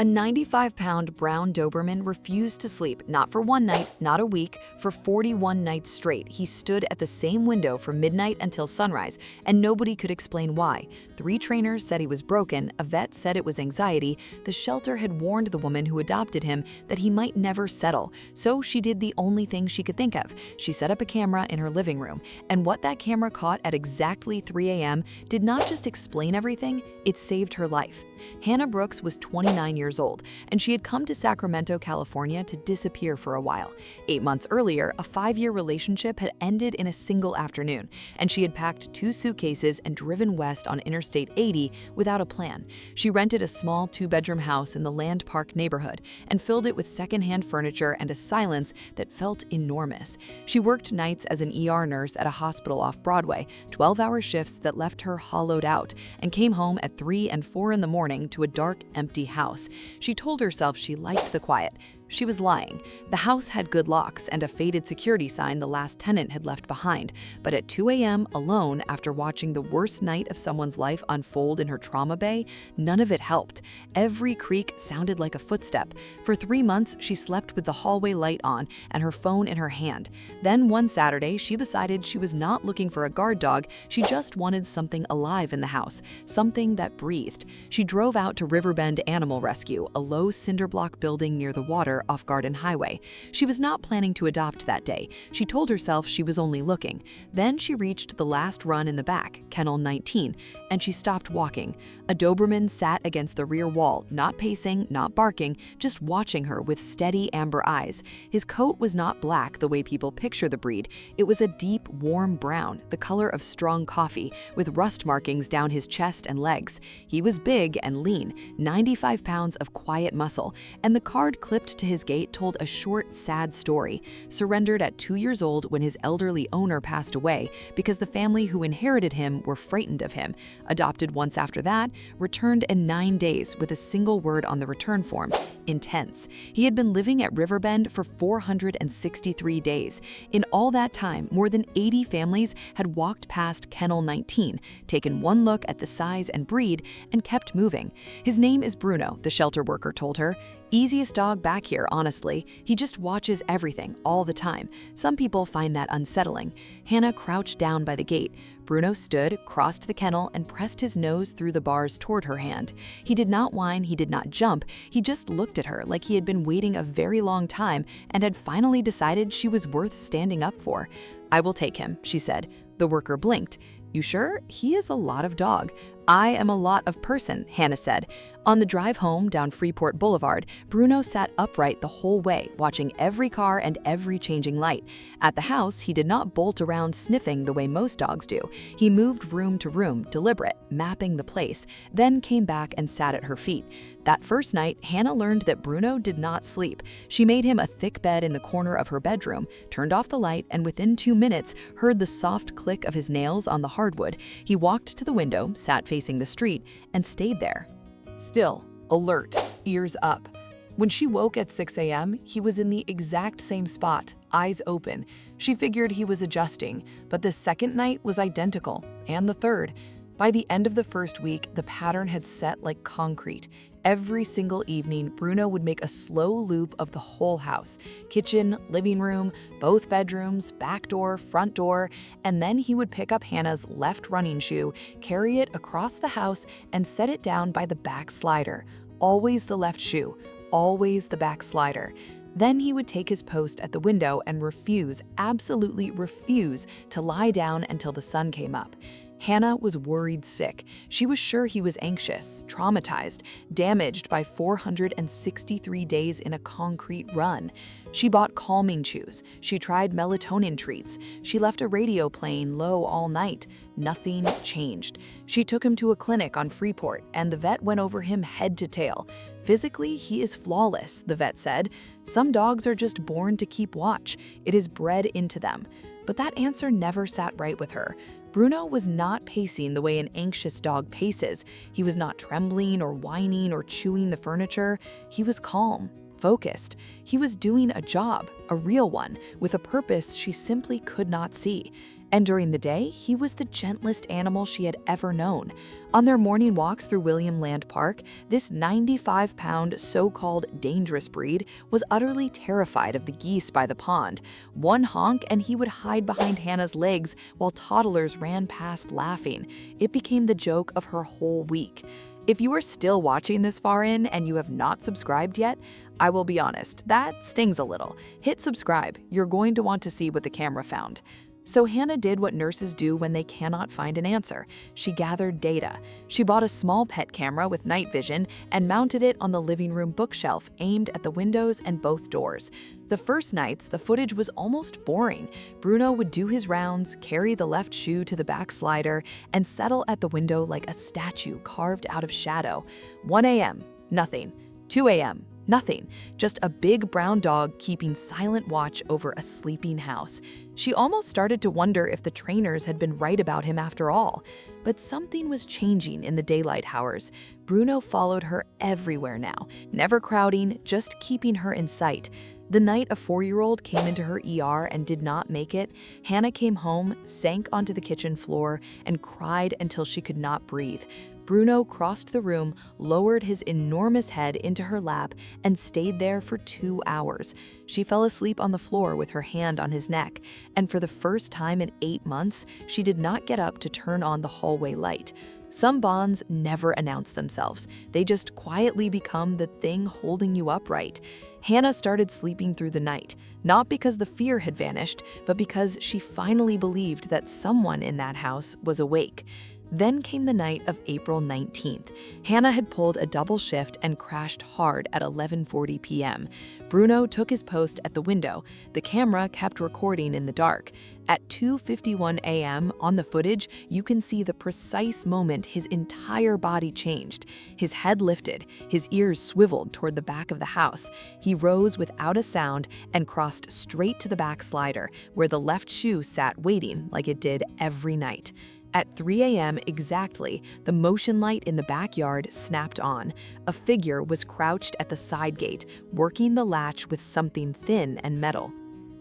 A 95-pound brown Doberman refused to sleep, not for one night, not a week, for 41 nights straight. He stood at the same window from midnight until sunrise, and nobody could explain why. 3 trainers said he was broken, a vet said it was anxiety. The shelter had warned the woman who adopted him that he might never settle, so she did the only thing she could think of. She set up a camera in her living room, and what that camera caught at exactly 3 a.m. did not just explain everything, it saved her life. Hannah Brooks was 29 years old, and she had come to Sacramento, California to disappear for a while. 8 months earlier, a 5-year relationship had ended in a single afternoon, and she had packed 2 suitcases and driven west on Interstate 80 without a plan. She rented a small 2-bedroom house in the Land Park neighborhood and filled it with secondhand furniture and a silence that felt enormous. She worked nights as an ER nurse at a hospital off Broadway, 12-hour shifts that left her hollowed out, and came home at 3 and 4 in the morning to a dark, empty house. She told herself she liked the quiet. She was lying. The house had good locks and a faded security sign the last tenant had left behind, but at 2 a.m. alone, after watching the worst night of someone's life unfold in her trauma bay, none of it helped. Every creak sounded like a footstep. For 3 months, she slept with the hallway light on and her phone in her hand. Then one Saturday, she decided she was not looking for a guard dog, she just wanted something alive in the house, something that breathed. She drove out to Riverbend Animal Rescue, a low cinder block building near the water off Garden Highway. She was not planning to adopt that day. She told herself she was only looking. Then she reached the last run in the back, Kennel 19, and she stopped walking. A Doberman sat against the rear wall, not pacing, not barking, just watching her with steady amber eyes. His coat was not black the way people picture the breed. It was a deep, warm brown, the color of strong coffee, with rust markings down his chest and legs. He was big and lean, 95 pounds of quiet muscle, and the card clipped to his gate told a short, sad story. Surrendered at 2 years old when his elderly owner passed away because the family who inherited him were frightened of him. Adopted once after that, returned in 9 days with a single word on the return form: intense. He had been living at Riverbend for 463 days. In all that time, more than 80 families had walked past Kennel 19, taken one look at the size and breed, and kept moving. His name is Bruno, the shelter worker told her. Easiest dog back here, honestly. He just watches everything, all the time. Some people find that unsettling. Hannah crouched down by the gate. Bruno stood, crossed the kennel, and pressed his nose through the bars toward her hand. He did not whine, he did not jump, he just looked at her like he had been waiting a very long time and had finally decided she was worth standing up for. "I will take him," she said. The worker blinked. "You sure? He is a lot of dog." "I am a lot of person," Hannah said. On the drive home down Freeport Boulevard, Bruno sat upright the whole way, watching every car and every changing light. At the house, he did not bolt around sniffing the way most dogs do. He moved room to room, deliberate, mapping the place, then came back and sat at her feet. That first night, Hannah learned that Bruno did not sleep. She made him a thick bed in the corner of her bedroom, turned off the light, and within 2 minutes heard the soft click of his nails on the hardwood. He walked to the window, sat facing the street, and stayed there. Still, alert, ears up. When she woke at 6 a.m., he was in the exact same spot, eyes open. She figured he was adjusting, but the second night was identical, and the third. By the end of the first week, the pattern had set like concrete. Every single evening, Bruno would make a slow loop of the whole house: kitchen, living room, both bedrooms, back door, front door, and then he would pick up Hannah's left running shoe, carry it across the house, and set it down by the back slider. Always the left shoe, always the back slider. Then he would take his post at the window and refuse, absolutely refuse, to lie down until the sun came up. Hannah was worried sick. She was sure he was anxious, traumatized, damaged by 463 days in a concrete run. She bought calming chews. She tried melatonin treats. She left a radio playing low all night. Nothing changed. She took him to a clinic on Freeport, and the vet went over him head to tail. "Physically, he is flawless," the vet said. "Some dogs are just born to keep watch. It is bred into them." But that answer never sat right with her. Bruno was not pacing the way an anxious dog paces. He was not trembling or whining or chewing the furniture. He was calm, focused. He was doing a job, a real one, with a purpose she simply could not see. And during the day, he was the gentlest animal she had ever known. On their morning walks through William Land Park, this 95-pound so-called dangerous breed was utterly terrified of the geese by the pond. One honk and he would hide behind Hannah's legs while toddlers ran past laughing. It became the joke of her whole week. If you are still watching this far in and you have not subscribed yet, I will be honest, that stings a little. Hit subscribe. You're going to want to see what the camera found. So Hannah did what nurses do when they cannot find an answer. She gathered data. She bought a small pet camera with night vision and mounted it on the living room bookshelf aimed at the windows and both doors. The first nights, the footage was almost boring. Bruno would do his rounds, carry the left shoe to the back slider, and settle at the window like a statue carved out of shadow. 1 a.m., nothing. 2 a.m., nothing. Just a big brown dog keeping silent watch over a sleeping house. She almost started to wonder if the trainers had been right about him after all. But something was changing in the daylight hours. Bruno followed her everywhere now, never crowding, just keeping her in sight. The night a 4-year-old came into her ER and did not make it, Hannah came home, sank onto the kitchen floor, and cried until she could not breathe. Bruno crossed the room, lowered his enormous head into her lap, and stayed there for 2 hours. She fell asleep on the floor with her hand on his neck, and for the first time in 8 months, she did not get up to turn on the hallway light. Some bonds never announce themselves. They just quietly become the thing holding you upright. Hannah started sleeping through the night, not because the fear had vanished, but because she finally believed that someone in that house was awake. Then came the night of April 19th. Hannah had pulled a double shift and crashed hard at 11:40 p.m. Bruno took his post at the window. The camera kept recording in the dark. At 2:51 a.m. on the footage, you can see the precise moment his entire body changed. His head lifted, his ears swiveled toward the back of the house. He rose without a sound and crossed straight to the back slider, where the left shoe sat waiting like it did every night. At 3 a.m. exactly, the motion light in the backyard snapped on. A figure was crouched at the side gate, working the latch with something thin and metal.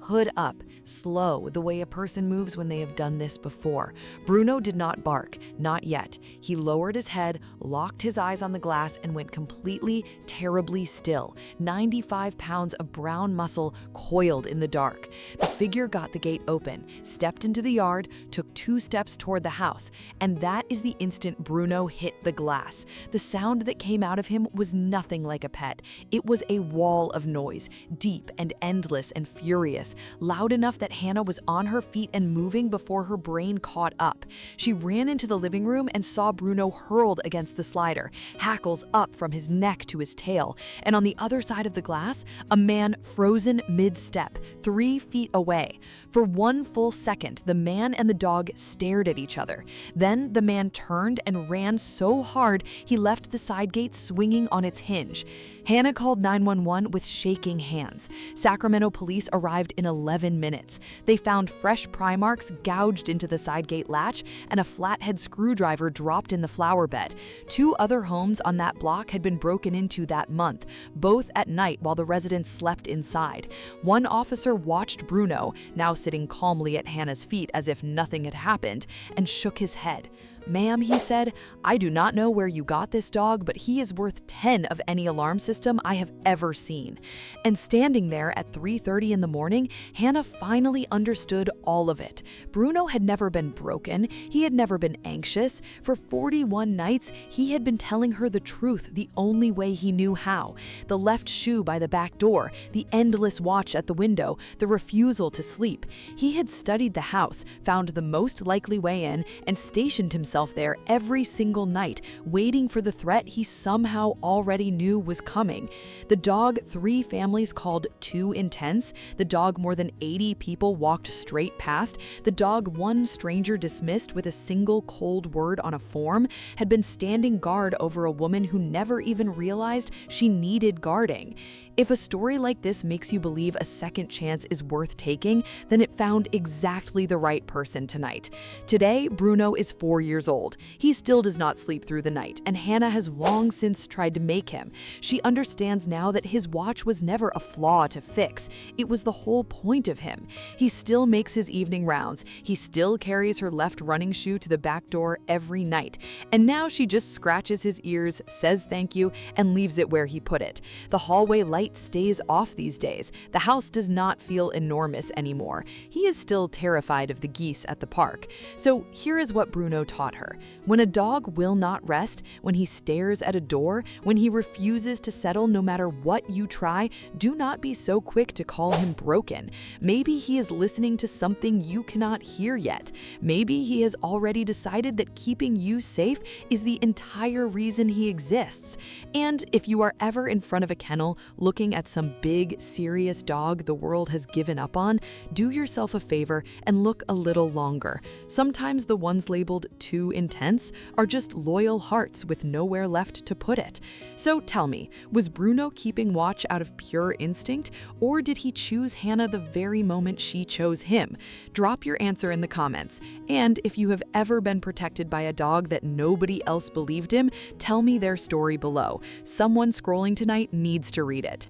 Hood up, slow, the way a person moves when they have done this before. Bruno did not bark, not yet. He lowered his head, locked his eyes on the glass, and went completely, terribly still. 95 pounds of brown muscle coiled in the dark. The figure got the gate open, stepped into the yard, took 2 steps toward the house, and that is the instant Bruno hit the glass. The sound that came out of him was nothing like a pet. It was a wall of noise, deep and endless and furious. Loud enough that Hannah was on her feet and moving before her brain caught up. She ran into the living room and saw Bruno hurled against the slider, hackles up from his neck to his tail. And on the other side of the glass, a man frozen mid-step, 3 feet away. For 1 full second, the man and the dog stared at each other. Then the man turned and ran so hard he left the side gate swinging on its hinge. Hannah called 911 with shaking hands. Sacramento police arrived in 11 minutes. They found fresh pry marks gouged into the side gate latch and a flathead screwdriver dropped in the flower bed. 2 other homes on that block had been broken into that month, both at night while the residents slept inside. One officer watched Bruno, now sitting calmly at Hannah's feet as if nothing had happened, and shook his head. "Ma'am," he said, "I do not know where you got this dog, but he is worth 10 of any alarm system I have ever seen." And standing there at 3:30 in the morning, Hannah finally understood all of it. Bruno had never been broken. He had never been anxious. For 41 nights, he had been telling her the truth the only way he knew how. The left shoe by the back door, the endless watch at the window, the refusal to sleep. He had studied the house, found the most likely way in, and stationed himself there every single night, waiting for the threat he somehow already knew was coming. The dog 3 families called too intense, the dog more than 80 people walked straight past, the dog 1 stranger dismissed with a single cold word on a form, had been standing guard over a woman who never even realized she needed guarding. If a story like this makes you believe a second chance is worth taking, then it found exactly the right person tonight. Today, Bruno is 4 years old. He still does not sleep through the night, and Hannah has long since tried to make him. She understands now that his watch was never a flaw to fix. It was the whole point of him. He still makes his evening rounds. He still carries her left running shoe to the back door every night. And now she just scratches his ears, says thank you, and leaves it where he put it. The hallway light stays off these days. The house does not feel enormous anymore. He is still terrified of the geese at the park. So here is what Bruno taught her. When a dog will not rest, when he stares at a door, when he refuses to settle no matter what you try, do not be so quick to call him broken. Maybe he is listening to something you cannot hear yet. Maybe he has already decided that keeping you safe is the entire reason he exists. And if you are ever in front of a kennel looking at some big, serious dog the world has given up on, do yourself a favor and look a little longer. Sometimes the ones labeled too intense are just loyal hearts with nowhere left to put it. So tell me, was Bruno keeping watch out of pure instinct, or did he choose Hannah the very moment she chose him? Drop your answer in the comments. And if you have ever been protected by a dog that nobody else believed in, tell me their story below. Someone scrolling tonight needs to read it.